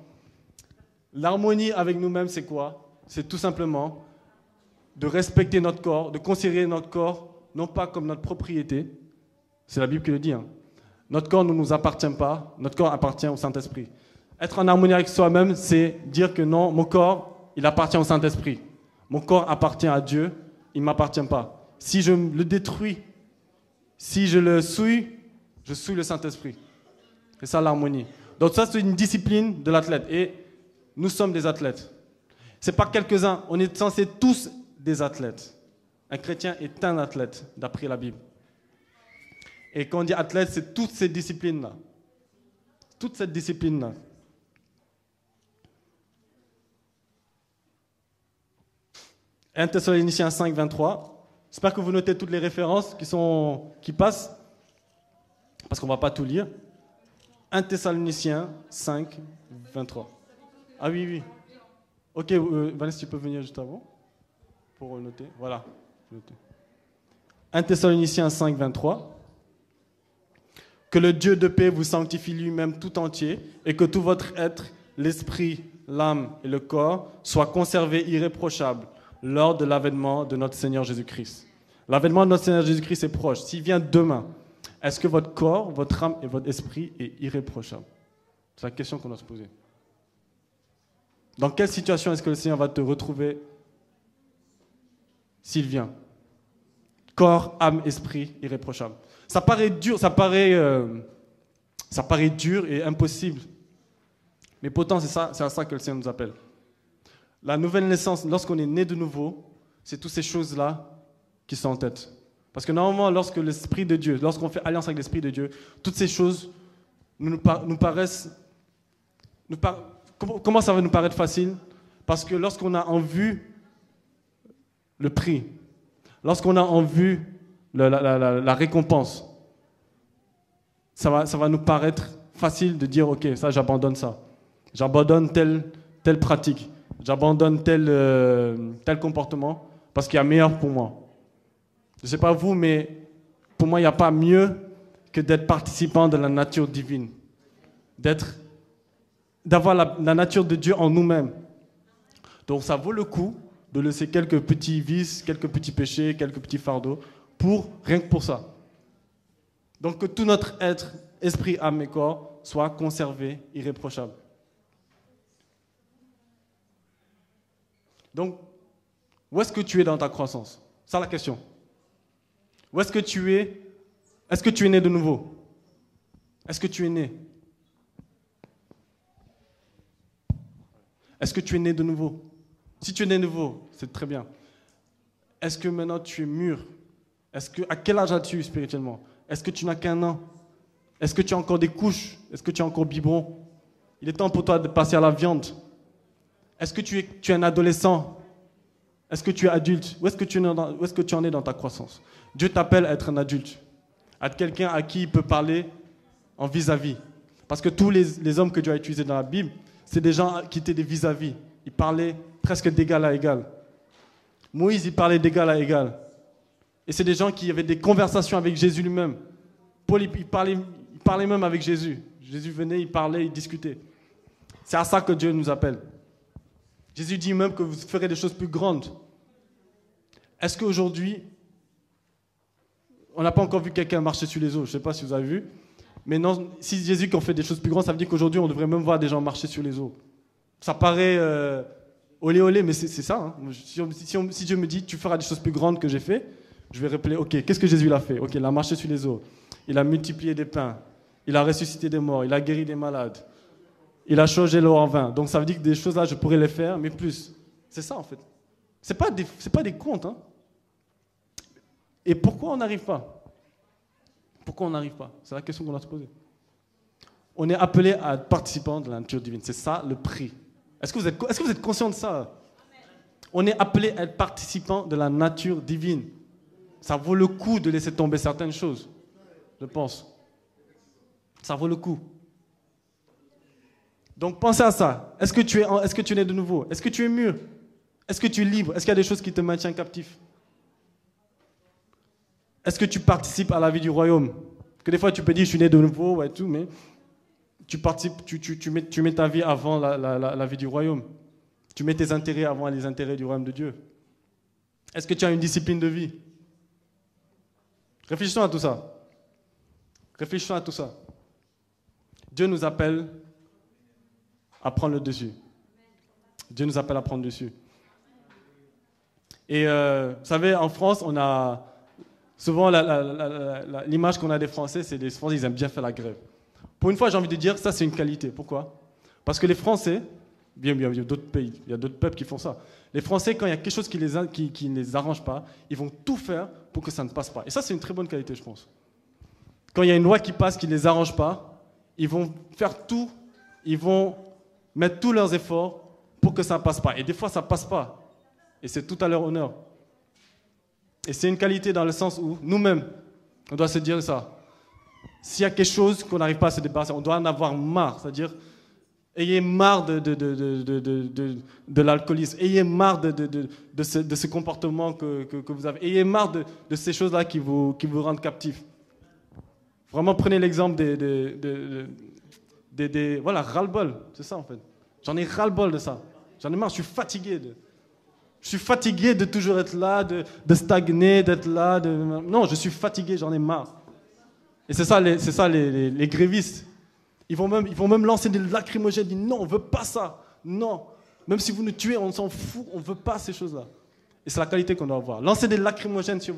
L'harmonie avec nous-mêmes, c'est quoi? C'est tout simplement de respecter notre corps, de considérer notre corps, non pas comme notre propriété, c'est la Bible qui le dit, hein. Notre corps ne nous appartient pas, notre corps appartient au Saint-Esprit. Être en harmonie avec soi-même, c'est dire que non, mon corps, il appartient au Saint-Esprit. Mon corps appartient à Dieu, il ne m'appartient pas. Si je le détruis, si je le souille, je souille le Saint-Esprit. C'est ça l'harmonie. Donc ça, c'est une discipline de l'athlète. Et nous sommes des athlètes. Ce n'est pas quelques-uns, on est censés tous des athlètes. Un chrétien est un athlète, d'après la Bible. Et quand on dit athlète, c'est toutes ces disciplines-là. Toute cette discipline-là. 1 Thessaloniciens 5, 23. J'espère que vous notez toutes les références qui passent, parce qu'on ne va pas tout lire. 1 Thessaloniciens 5, 23. Ah oui, oui. Ok, Vanessa, tu peux venir juste avant pour noter. Voilà. 1 Thessaloniciens 5, 23. Que le Dieu de paix vous sanctifie lui-même tout entier et que tout votre être, l'esprit, l'âme et le corps soient conservés irréprochables lors de l'avènement de notre Seigneur Jésus-Christ. L'avènement de notre Seigneur Jésus-Christ est proche. S'il vient demain, est-ce que votre corps, votre âme et votre esprit est irréprochable? C'est la question qu'on doit se poser. Dans quelle situation est-ce que le Seigneur va te retrouver s'il vient? Corps, âme, esprit, irréprochable. Ça paraît dur, ça paraît dur et impossible. Mais pourtant, c'est à ça que le Seigneur nous appelle. La nouvelle naissance, lorsqu'on est né de nouveau, c'est toutes ces choses-là qui sont en tête. Parce que normalement, lorsque l'Esprit de Dieu, lorsqu'on fait alliance avec l'Esprit de Dieu, toutes ces choses nous paraissent... Comment ça va nous paraître facile? Parce que lorsqu'on a en vue le prix, lorsqu'on a en vue la récompense, ça va nous paraître facile de dire, ok, ça j'abandonne ça. J'abandonne telle pratique. J'abandonne tel comportement parce qu'il y a meilleur pour moi. Je ne sais pas vous, mais pour moi, il n'y a pas mieux que d'être participant de la nature divine. D'avoir la nature de Dieu en nous-mêmes. Donc ça vaut le coup de laisser quelques petits vices, quelques petits péchés, quelques petits fardeaux, rien que pour ça. Donc que tout notre être, esprit, âme et corps soit conservé, irréprochable. Donc, où est-ce que tu es dans ta croissance? C'est la question. Où est-ce que tu es? Est-ce que tu es né de nouveau? Est-ce que tu es né? Est-ce que tu es né de nouveau? Si tu es né de nouveau, c'est très bien. Est-ce que maintenant tu es mûr? À quel âge as-tu spirituellement? Est-ce que tu n'as qu'un an? Est-ce que tu as encore des couches? Est-ce que tu as encore biberon? Il est temps pour toi de passer à la viande. Est-ce que tu es un adolescent? Est-ce que tu es adulte? Où est-ce que tu en es dans ta croissance? Dieu t'appelle à être un adulte, à être quelqu'un à qui il peut parler en vis-à-vis. Parce que tous les hommes que Dieu a utilisés dans la Bible, c'est des gens qui étaient des vis-à-vis. Ils parlaient presque d'égal à égal. Moïse, il parlait d'égal à égal. Et c'est des gens qui avaient des conversations avec Jésus lui-même. Paul, il parlait même avec Jésus. Jésus venait, il parlait, il discutait. C'est à ça que Dieu nous appelle. Jésus dit même que vous ferez des choses plus grandes. Est-ce qu'aujourd'hui, on n'a pas encore vu quelqu'un marcher sur les eaux? Je ne sais pas si vous avez vu. Mais non, si Jésus qu'on fait des choses plus grandes, ça veut dire qu'aujourd'hui, on devrait même voir des gens marcher sur les eaux. Ça paraît olé olé, mais c'est ça. Hein. Si Dieu me dit, tu feras des choses plus grandes que j'ai fait, je vais rappeler, ok, qu'est-ce que Jésus a fait? Ok, il a marché sur les eaux. Il a multiplié des pains. Il a ressuscité des morts. Il a guéri des malades. Il a changé l'eau en vin. Donc ça veut dire que des choses là, je pourrais les faire, mais plus. C'est ça en fait. C'est pas des contes. Hein. Et pourquoi on n'arrive pas? Pourquoi on n'arrive pas? C'est la question qu'on doit se poser. On est appelé à être participant de la nature divine. C'est ça le prix. Est-ce que vous êtes conscient de ça? On est appelé à être participant de la nature divine. Ça vaut le coup de laisser tomber certaines choses, je pense. Ça vaut le coup. Donc pensez à ça. Est-ce que tu es né de nouveau? Est-ce que tu es mûr? Est-ce que tu es libre? Est-ce qu'il y a des choses qui te maintiennent captif? Est-ce que tu participes à la vie du royaume? Que des fois tu peux dire je suis né de nouveau et tout, mais tu mets ta vie avant la vie du royaume. Tu mets tes intérêts avant les intérêts du royaume de Dieu. Est-ce que tu as une discipline de vie? Réfléchissons à tout ça. Réfléchissons à tout ça. Dieu nous appelle à prendre le dessus. Dieu nous appelle à prendre le dessus. Et vous savez, en France, on a souvent l'image qu'on a des Français, c'est les Français, ils aiment bien faire la grève. Pour une fois, j'ai envie de dire, ça c'est une qualité. Pourquoi? Parce que les Français, Bien, il y a d'autres pays, il y a d'autres peuples qui font ça. Les Français, quand il y a quelque chose qui ne les arrange pas, ils vont tout faire pour que ça ne passe pas. Et ça, c'est une très bonne qualité, je pense. Quand il y a une loi qui passe qui ne les arrange pas, ils vont faire tout, ils vont mettre tous leurs efforts pour que ça ne passe pas. Et des fois, ça ne passe pas. Et c'est tout à leur honneur. Et c'est une qualité dans le sens où nous-mêmes, on doit se dire ça. S'il y a quelque chose qu'on n'arrive pas à se débarrasser, on doit en avoir marre. C'est-à-dire, ayez marre de l'alcoolisme. Ayez marre de ce comportement que vous avez. Ayez marre de ces choses-là qui vous rendent captifs. Vraiment, prenez l'exemple voilà, ras-le-bol. C'est ça, en fait. J'en ai ras-le-bol de ça. J'en ai marre, je suis fatigué. Je suis fatigué de toujours être là, de stagner, d'être là. Non, je suis fatigué, j'en ai marre. Et c'est ça les grévistes. Ils vont même lancer des lacrymogènes, dire non, on ne veut pas ça. Non. Même si vous nous tuez, on s'en fout, on ne veut pas ces choses-là. Et c'est la qualité qu'on doit avoir. Lancer des lacrymogènes sur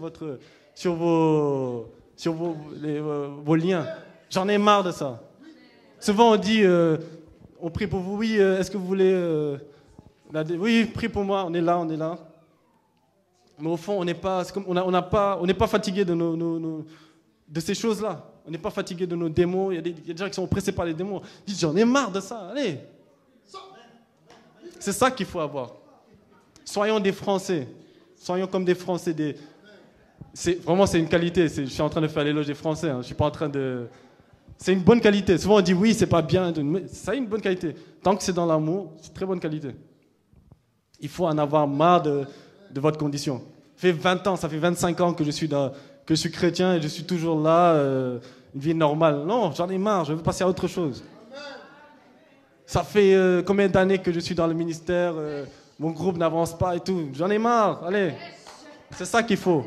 vos liens. J'en ai marre de ça. Souvent on dit, on prie pour vous, oui, est-ce que vous voulez... oui, prie pour moi, on est là. Mais au fond, on n'est pas fatigué de ces choses-là. On n'est pas fatigué de nos démons. Il y a des gens qui sont oppressés par les démons. Ils disent, j'en ai marre de ça, allez. C'est ça qu'il faut avoir. Soyons des Français. Soyons comme des Français. Vraiment, c'est une qualité. Je suis en train de faire l'éloge des Français. Hein. Je suis pas en train de... C'est une bonne qualité. Souvent, on dit, oui, c'est pas bien. Mais ça a une bonne qualité. Tant que c'est dans l'amour, c'est une très bonne qualité. Il faut en avoir marre de votre condition. Ça fait 20 ans, ça fait 25 ans que je suis chrétien et je suis toujours là, une vie normale. Non, j'en ai marre, je veux passer à autre chose. Ça fait combien d'années que je suis dans le ministère, mon groupe n'avance pas et tout. J'en ai marre, allez. C'est ça qu'il faut.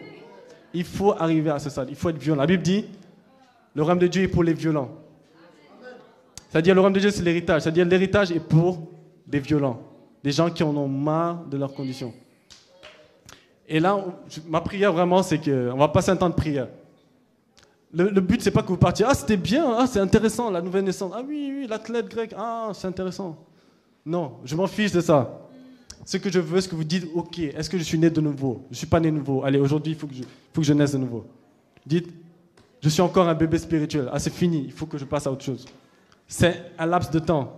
Il faut arriver à ce stade, il faut être violent. La Bible dit, le royaume de Dieu est pour les violents. C'est-à-dire, le royaume de Dieu, c'est l'héritage. C'est-à-dire, l'héritage est pour des violents. Des gens qui en ont marre de leurs conditions. Et là, ma prière vraiment, c'est qu'on va passer un temps de prière. Le but, c'est pas que vous partiez, ah c'était bien, ah c'est intéressant, la nouvelle naissance, ah oui, l'athlète grec, ah c'est intéressant. Non, je m'en fiche de ça. Ce que je veux, c'est que vous dites, ok, est-ce que je suis né de nouveau? Je ne suis pas né de nouveau. Allez, aujourd'hui, il faut que je naisse de nouveau. Dites, je suis encore un bébé spirituel. Ah, c'est fini, il faut que je passe à autre chose. C'est un laps de temps.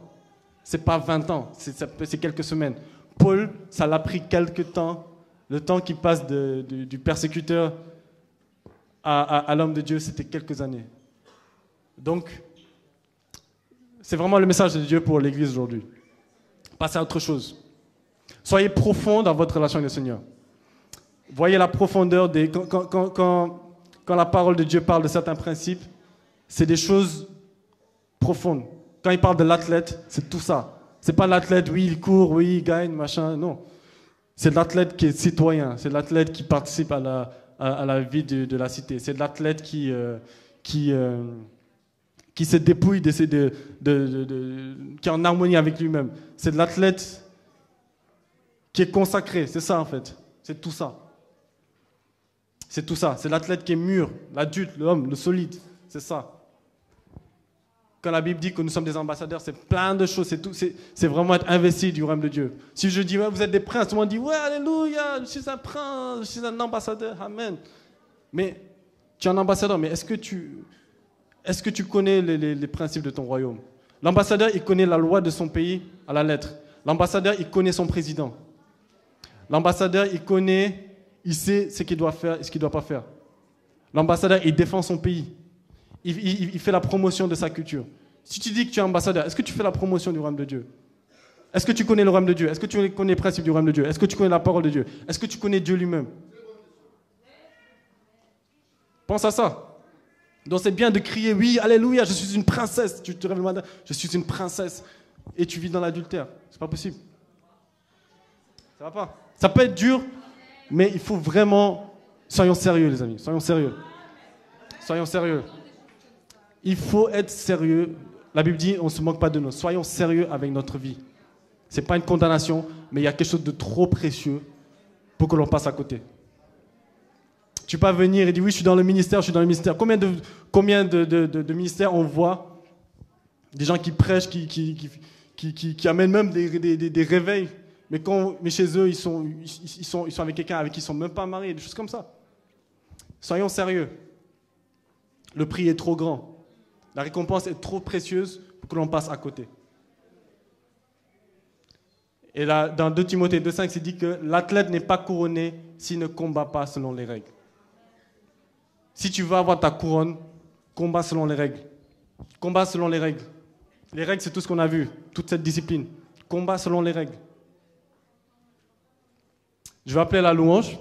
C'est pas 20 ans, c'est quelques semaines. Paul, ça l'a pris quelques temps. Le temps qui passe du persécuteur à l'homme de Dieu, c'était quelques années. Donc, c'est vraiment le message de Dieu pour l'Église aujourd'hui. Passez à autre chose. Soyez profond dans votre relation avec le Seigneur. Voyez la profondeur quand la parole de Dieu parle de certains principes, c'est des choses profondes. Quand il parle de l'athlète, c'est tout ça. C'est pas l'athlète, oui, il court, oui, il gagne, machin, non. C'est l'athlète qui est citoyen, c'est l'athlète qui participe à la vie de la cité. C'est l'athlète qui se dépouille, qui est en harmonie avec lui-même. C'est l'athlète qui est consacré, c'est ça en fait. C'est tout ça. C'est tout ça. C'est l'athlète qui est mûr, l'adulte, l'homme, le solide. C'est ça. Quand la Bible dit que nous sommes des ambassadeurs, c'est plein de choses. C'est vraiment être investi du royaume de Dieu. Si je dis, ouais, vous êtes des princes, tout le monde dit, ouais, alléluia, je suis un prince, je suis un ambassadeur, amen. Mais tu es un ambassadeur, mais est-ce que tu connais les principes de ton royaume? L'ambassadeur, il connaît la loi de son pays à la lettre. L'ambassadeur, il connaît son président. L'ambassadeur, il sait ce qu'il doit faire et ce qu'il ne doit pas faire. L'ambassadeur, il défend son pays. Il fait la promotion de sa culture. Si tu dis que tu es ambassadeur, est-ce que tu fais la promotion du royaume de Dieu? Est-ce que tu connais le royaume de Dieu? Est-ce que tu connais les principes du royaume de Dieu? Est-ce que tu connais la parole de Dieu? Est-ce que tu connais Dieu lui-même? Pense à ça. Donc c'est bien de crier, oui, alléluia, je suis une princesse. Tu te réveilles le matin, je suis une princesse. Et tu vis dans l'adultère. C'est pas possible. Ça va pas. Ça peut être dur, mais il faut vraiment... Soyons sérieux, les amis. Soyons sérieux. Soyons sérieux. Il faut être sérieux. La Bible dit, on ne se moque pas de nous. Soyons sérieux avec notre vie. Ce n'est pas une condamnation, mais il y a quelque chose de trop précieux pour que l'on passe à côté. Tu ne peux pas venir et dire, oui, je suis dans le ministère, je suis dans le ministère. Combien de ministères on voit? Des gens qui prêchent, qui qui amènent même des réveils. Mais chez eux, ils sont avec quelqu'un avec qui ils ne sont même pas mariés, des choses comme ça. Soyons sérieux. Le prix est trop grand. La récompense est trop précieuse pour que l'on passe à côté. Et là, dans 2 Timothée 2,5, c'est dit que l'athlète n'est pas couronné s'il ne combat pas selon les règles. Si tu veux avoir ta couronne, combat selon les règles. Combat selon les règles. Les règles, c'est tout ce qu'on a vu, toute cette discipline. Combat selon les règles. Je vais appeler la louange.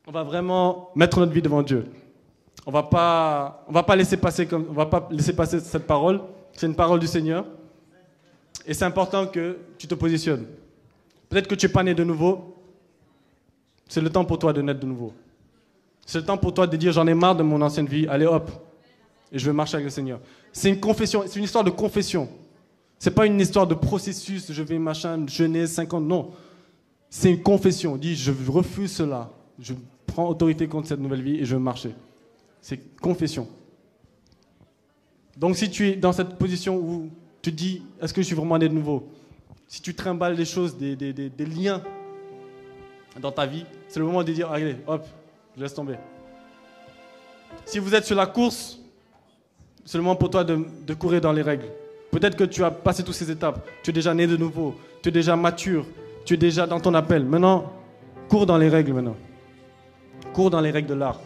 On va vraiment mettre notre vie devant Dieu. On va pas laisser passer cette parole. C'est une parole du Seigneur. Et c'est important que tu te positionnes. Peut-être que tu n'es pas né de nouveau. C'est le temps pour toi de naître de nouveau. C'est le temps pour toi de dire, j'en ai marre de mon ancienne vie. Allez hop, et je vais marcher avec le Seigneur. C'est une confession, c'est une histoire de confession. C'est pas une histoire de processus, je vais jeûner 50, non. C'est une confession. Dis, je refuse cela. Je prends autorité contre cette nouvelle vie et je vais marcher. C'est confession. Donc si tu es dans cette position où tu te dis, est-ce que je suis vraiment né de nouveau? Si tu trimbales des choses, des liens dans ta vie, c'est le moment de dire, allez, hop, je laisse tomber. Si vous êtes sur la course, c'est le moment pour toi de courir dans les règles. Peut-être que tu as passé toutes ces étapes. Tu es déjà né de nouveau. Tu es déjà mature. Tu es déjà dans ton appel. Maintenant, cours dans les règles maintenant. Cours dans les règles de l'art.